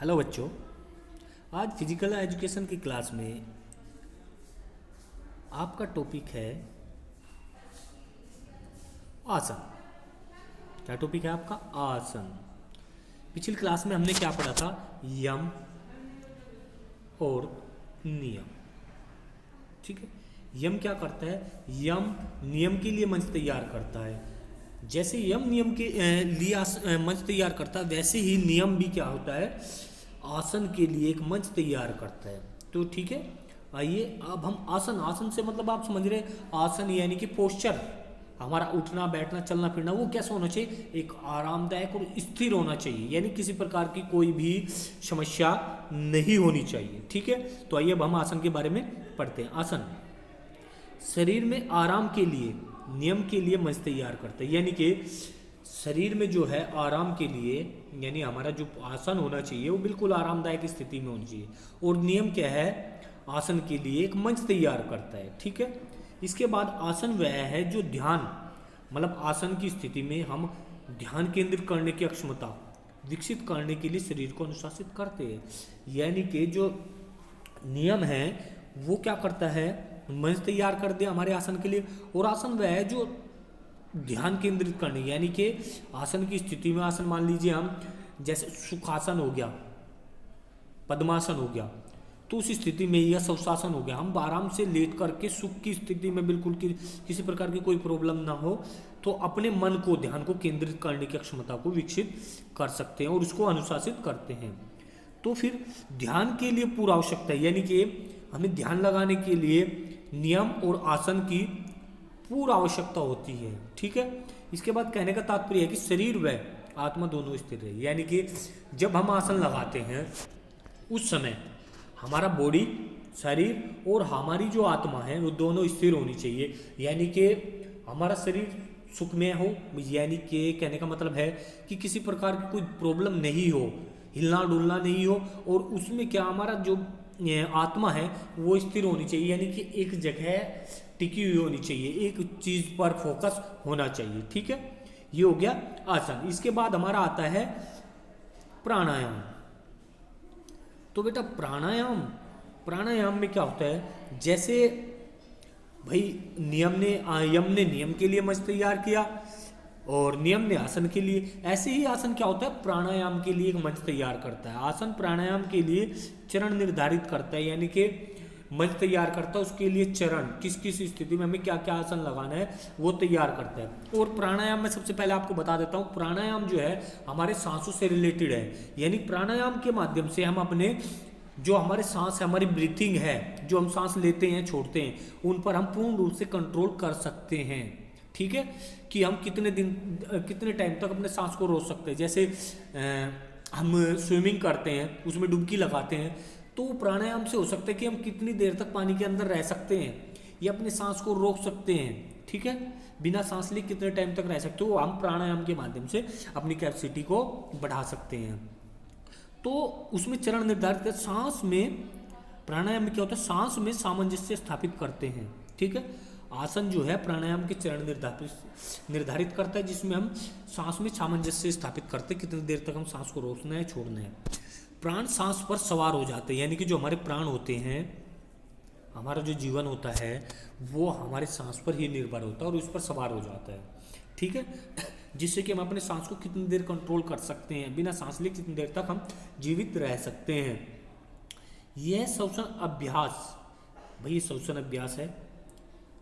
Hello बच्चों। आज physical education की क्लास में आपका टॉपिक है आसन। क्या टॉपिक है आपका? आसन। पिछली क्लास में हमने क्या पढ़ा था? यम और नियम। ठीक है। यम क्या करता है? यम नियम के लिए मंच तैयार करता है। जैसे यम नियम के लिए मंच तैयार करता है, वैसे ही नियम भी क्या होता है? आसन के लिए एक मंच तैयार करता है। तो ठीक है, आइए अब हम आसन, आसन से मतलब आप समझ रहे, आसन यानी कि पोस्चर, हमारा उठना बैठना चलना फिरना वो कैसा होना चाहिए? एक आरामदायक और स्थिर होना चाहिए, यानी किसी प्रकार की कोई भी समस्या नहीं होनी चाहिए। ठीक है, तो आइए अब हम आसन के बारे में पढ़ते हैं। आसन शरीर में आराम के लिए, नियम के लिए मंच तैयार करते हैं, यानी कि शरीर में जो है आराम के लिए, यानी हमारा जो आसन होना चाहिए वो बिल्कुल आरामदायक स्थिति में होनी चाहिए। और नियम क्या है? आसन के लिए एक मंच तैयार करता है। ठीक है। इसके बाद आसन वह है जो ध्यान, मतलब आसन की स्थिति में हम ध्यान केंद्रित करने की क्षमता विकसित करने के लिए शरीर को अनुशासित करते हैं। यानी कि जो नियम है वो क्या करता है? मंच तैयार कर दे हमारे आसन के लिए। और आसन वह है जो ध्यान केंद्रित करने, यानी कि आसन की स्थिति में, आसन मान लीजिए हम जैसे सुखासन हो गया, पद्मासन हो गया, तो उस स्थिति में यह शवासन हो गया, हम आराम से लेट करके सुख की स्थिति में बिल्कुल किसी प्रकार की कोई प्रॉब्लम ना हो, तो अपने मन को, ध्यान को केंद्रित करने की क्षमता को विकसित कर सकते हैं और उसको अनुशासित करते हैं। तो फिर ध्यान के लिए पूरा आवश्यकता है, यानी कि हमें ध्यान लगाने के लिए नियम और आसन की पूरा आवश्यकता होती है। ठीक है। इसके बाद कहने का तात्पर्य है कि शरीर व आत्मा दोनों स्थिर रहे, यानी कि जब हम आसन लगाते हैं उस समय हमारा बॉडी, शरीर और हमारी जो आत्मा है वो दोनों स्थिर होनी चाहिए। यानी कि हमारा शरीर सुखमय हो, यानी कि कहने का मतलब है कि किसी प्रकार की कोई प्रॉब्लम नहीं हो, हिलना डुलना नहीं हो, और उसमें क्या हमारा जो आत्मा है वो स्थिर होनी चाहिए, यानी कि एक जगह टिकी हुई होनी चाहिए, एक चीज पर फोकस होना चाहिए। ठीक है, ये हो गया आसन। इसके बाद हमारा आता है प्राणायाम। तो बेटा प्राणायाम, प्राणायाम में क्या होता है? जैसे भाई यम ने नियम के लिए मंच तैयार किया और नियम ने आसन के लिए, ऐसे ही आसन क्या होता है? प्राणायाम के लिए एक मंच तैयार करता है। आसन प्राणायाम के लिए चरण निर्धारित करता है, यानी कि मंच तैयार करता है, उसके लिए चरण, किस किस स्थिति में हमें क्या क्या आसन लगाना है वो तैयार करता है। और प्राणायाम में सबसे पहले आपको बता देता हूँ, प्राणायाम जो है हमारे सांसों से रिलेटेड है, यानी प्राणायाम के माध्यम से हम अपने जो हमारे सांस है, हमारी ब्रीथिंग है, जो हम सांस लेते हैं छोड़ते हैं, उन पर हम पूर्ण रूप से कंट्रोल कर सकते हैं। ठीक है, कि हम कितने टाइम तक अपने सांस को रोक सकते हैं। जैसे हम स्विमिंग करते हैं, उसमें डुबकी लगाते हैं, तो प्राणायाम से हो सकता है कि हम कितनी देर तक पानी के अंदर रह सकते हैं या अपने सांस को रोक सकते हैं। ठीक है, बिना सांस लिए कितने टाइम तक रह सकते हो, हम प्राणायाम के माध्यम से अपनी कैपेसिटी को बढ़ा सकते हैं। तो उसमें चरण निर्धारित है। सांस में, प्राणायाम में क्या होता है? सांस में सामंजस्य स्थापित करते हैं। ठीक है, आसन जो है प्राणायाम के चरण निर्धारित करता है, जिसमें हम सांस में सामंजस्य स्थापित करते हैं, कितनी देर तक हम सांस को रोकना है छोड़ना है। प्राण सांस पर सवार हो जाते हैं, यानी कि जो हमारे प्राण होते हैं, हमारा जो जीवन होता है वो हमारे सांस पर ही निर्भर होता है और उस पर सवार हो जाता है। ठीक है, जिससे कि हम अपने सांस को कितनी देर कंट्रोल कर सकते हैं, बिना सांस लिए कितनी देर तक हम जीवित रह सकते हैं। यह श्वसन अभ्यास, भाई ये श्वसन अभ्यास है,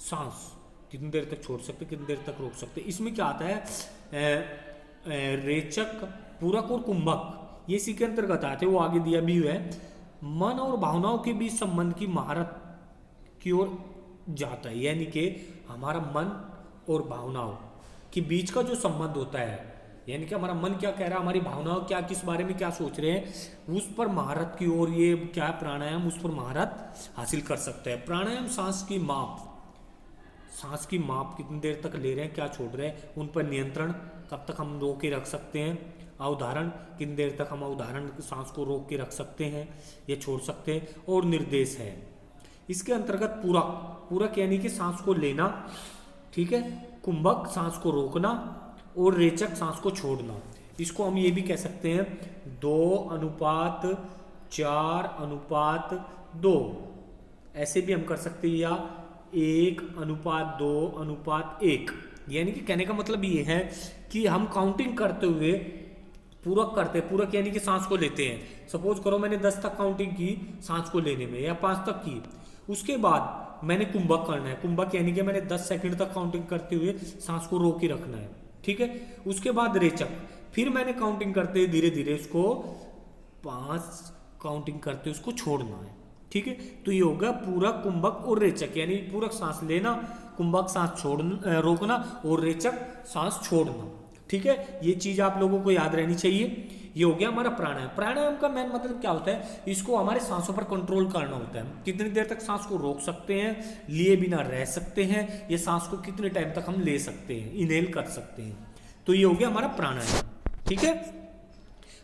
सांस कितनी देर तक छोड़ सकते, कितनी देर तक रोक सकते। इसमें क्या आता है? रेचक, पूरक और कुंभक, ये इसी के अंतर्गत आते हैं, वो आगे दिया भी हुआ है। मन और भावनाओं के बीच संबंध की महारत की ओर जाता है, यानी कि हमारा मन और भावनाओं के बीच का जो संबंध होता है, यानी कि हमारा मन क्या कह रहा है, हमारी भावनाओं क्या, किस बारे में क्या सोच रहे हैं, उस पर महारत की ओर ये क्या प्राणायाम उस पर महारत हासिल कर सकता है। प्राणायाम सांस की माप, सांस की माप कितनी देर तक ले रहे हैं, क्या छोड़ रहे हैं, उन पर नियंत्रण, कब तक हम रोक के रख सकते हैं, अवधारण, कितनी देर तक हम अवधारण सांस को रोक के रख सकते हैं या छोड़ सकते हैं, और निर्देश है। इसके अंतर्गत पूरक, पूरक यानी कि सांस को लेना, ठीक है, कुंभक सांस को रोकना, और रेचक सांस को छोड़ना। इसको हम ये भी कह सकते हैं 2:4:2, ऐसे भी हम कर सकते हैं, या 1:2:1। यानी कि कहने का मतलब ये है कि हम काउंटिंग करते हुए पूरक करते हैं। पूरक यानी कि सांस को लेते हैं। सपोज करो मैंने 10 तक काउंटिंग की सांस को लेने में, या 5 तक की, उसके बाद मैंने कुंभक करना है। कुंभक यानी कि मैंने 10 सेकंड तक काउंटिंग करते हुए सांस को रोक के रखना है, ठीक है। उसके बाद रेचक, फिर मैंने काउंटिंग करते धीरे धीरे उसको 5 काउंटिंग करते उसको छोड़ना है, ठीक है। तो ये होगा पूरक, कुंभक और रेचक। यानी पूरक सांस लेना, कुंभक सांस छोड़ना, रोकना, और रेचक सांस छोड़ना, ठीक है। ये चीज आप लोगों को याद रहनी चाहिए। ये हो गया हमारा प्राणायाम। प्राणायाम का मेन मतलब क्या होता है, इसको हमारे सांसों पर कंट्रोल करना होता है। कितनी देर तक सांस को रोक सकते हैं, लिए बिना रह सकते हैं, ये सांस को कितने टाइम तक हम ले सकते हैं, इनहेल कर सकते हैं। तो ये हो गया हमारा प्राणायाम, ठीक है।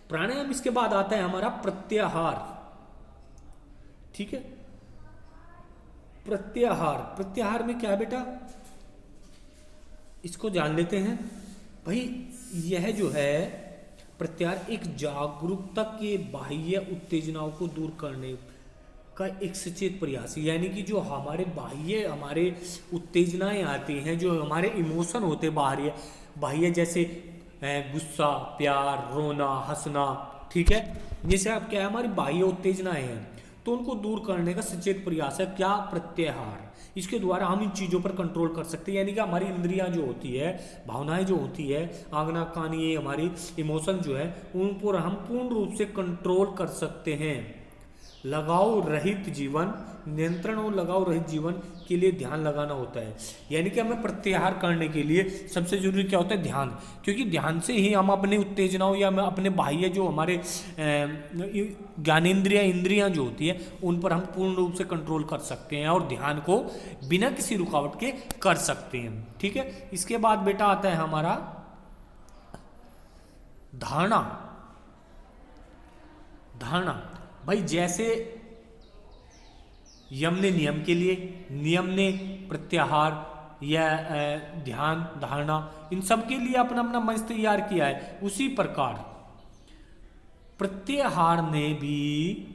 प्राणायाम इसके बाद आता है हमारा प्रत्याहार, ठीक है। प्रत्याहार, प्रत्याहार में क्या है बेटा, इसको जान लेते हैं भाई। यह जो है प्रत्याहार एक जागरूकता के बाह्य उत्तेजनाओं को दूर करने का एक सचेत प्रयास है। यानी कि जो हमारे बाह्य हमारे उत्तेजनाएं आती हैं, जो हमारे इमोशन होते बाहरी बाह्य, जैसे गुस्सा, प्यार, रोना, हंसना, ठीक है, जैसे आप क्या है हमारी बाह्य उत्तेजनाएं हैं, तो उनको दूर करने का सचेत प्रयास है क्या, प्रत्याहार। इसके द्वारा हम इन चीज़ों पर कंट्रोल कर सकते हैं। यानी कि हमारी इंद्रियां जो होती है, भावनाएं जो होती है, आंगना कान, ये हमारी इमोशन जो है, उन पर हम पूर्ण रूप से कंट्रोल कर सकते हैं। लगाव रहित जीवन, नियंत्रण और लगाव रहित जीवन के लिए ध्यान लगाना होता है। यानी कि हमें प्रत्याहार करने के लिए सबसे जरूरी क्या होता है, ध्यान। क्योंकि ध्यान से ही हम अपने उत्तेजनाओं या अपने बाह्य जो हमारे ज्ञानेंद्रियां, इंद्रियां जो होती है, उन पर हम पूर्ण रूप से कंट्रोल कर सकते हैं और ध्यान को बिना किसी रुकावट के कर सकते हैं, ठीक है। इसके बाद बेटा आता है हमारा धारणा। धारणा भाई, जैसे यम ने नियम के लिए, नियम ने प्रत्याहार या ध्यान, धारणा, इन सब के लिए अपना अपना मंच तैयार किया है, उसी प्रकार प्रत्याहार ने भी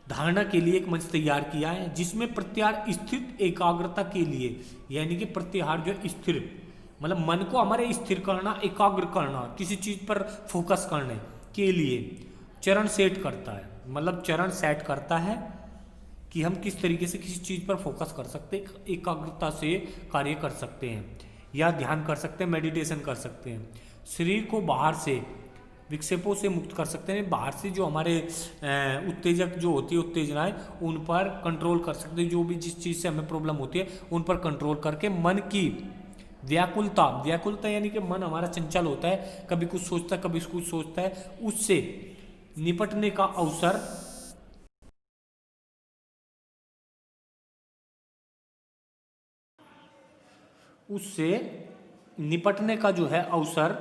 धारणा के लिए एक मंच तैयार किया है, जिसमें प्रत्याहार स्थिर एकाग्रता के लिए, यानी कि प्रत्याहार जो स्थिर मतलब मन को हमारे स्थिर करना, एकाग्र करना, किसी चीज पर फोकस करने के लिए चरण सेट करता है। मतलब चरण सेट करता है कि हम किस तरीके से किसी चीज पर फोकस कर सकते हैं, एकाग्रता से कार्य कर सकते हैं, या ध्यान कर सकते हैं, मेडिटेशन कर सकते हैं। शरीर को बाहर से विक्षेपों से मुक्त कर सकते हैं, बाहर से जो हमारे उत्तेजक जो होती है, उत्तेजनाएं, उन पर कंट्रोल कर सकते हैं। जो भी जिस चीज़ से हमें प्रॉब्लम होती है उन पर कंट्रोल करके मन की व्याकुलता, व्याकुलता यानी कि मन हमारा चंचल होता है, कभी कुछ सोचता है कभी कुछ सोचता है, उससे निपटने का अवसर जो है अवसर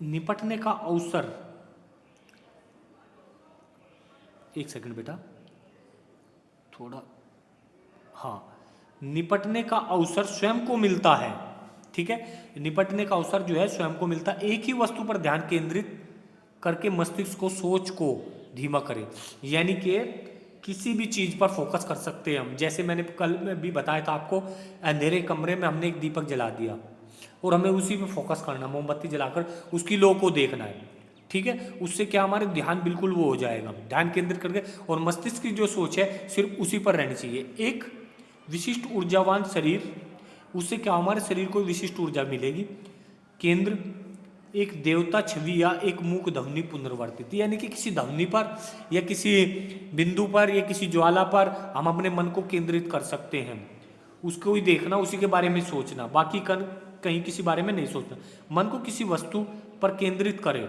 निपटने का अवसर, एक सेकंड बेटा, थोड़ा, हाँ, निपटने का अवसर स्वयं को मिलता है, ठीक है। निपटने का अवसर जो है स्वयं को मिलता है। एक ही वस्तु पर ध्यान केंद्रित करके मस्तिष्क को, सोच को धीमा करें। यानी कि किसी भी चीज पर फोकस कर सकते हैं हम। जैसे मैंने कल में भी बताया था आपको, अंधेरे कमरे में हमने एक दीपक जला दिया और हमें उसी पे फोकस करना, मोमबत्ती जलाकर उसकी लो को देखना है, ठीक है। उससे क्या हमारे ध्यान बिल्कुल वो हो जाएगा, ध्यान केंद्रित करके, और मस्तिष्क की जो सोच है सिर्फ उसी पर रहनी चाहिए। एक विशिष्ट ऊर्जावान शरीर, उससे क्या हमारे शरीर को विशिष्ट ऊर्जा मिलेगी। केंद्र एक देवता छवि या एक मूक ध्वनि पुनर्वर्तित, यानी कि किसी ध्वनि पर या किसी बिंदु पर या किसी ज्वाला पर हम अपने मन को केंद्रित कर सकते हैं। उसको ही देखना, उसी के बारे में सोचना, बाकी कहीं किसी बारे में नहीं सोचना। मन को किसी वस्तु पर केंद्रित करें,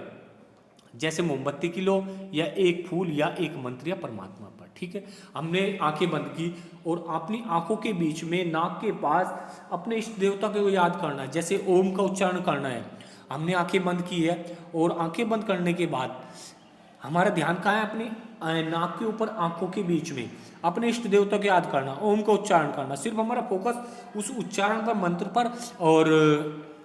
जैसे मोमबत्ती की लो, या एक फूल, या एक मंत्र, या परमात्मा पर, ठीक है। हमने आंखें बंद की और अपनी आंखों के बीच में नाक के पास अपने इष्ट देवता को याद करना है, जैसे ओम का उच्चारण करना है। हमने आंखें बंद की है और आंखें बंद करने के बाद हमारा ध्यान कहाँ है? अपनी नाक के ऊपर, आंखों के बीच में, अपने इष्ट देवता को याद करना, ओम का उच्चारण करना, सिर्फ हमारा फोकस उस उच्चारण पर, मंत्र पर, और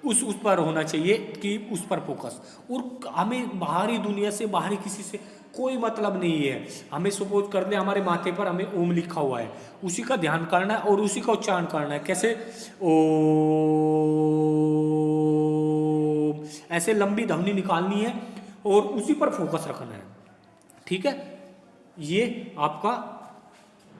उस पर होना चाहिए कि उस पर फोकस। और हमें बाहरी दुनिया से, बाहरी किसी से कोई मतलब नहीं है। हमें सपोज कर ले हमारे माथे पर हमें ओम लिखा हुआ है, उसी का ध्यान करना है और उसी का उच्चारण करना है। कैसे? ओ, ऐसे लंबी ध्वनि निकालनी है और उसी पर फोकस रखना है। ठीक है, ये आपका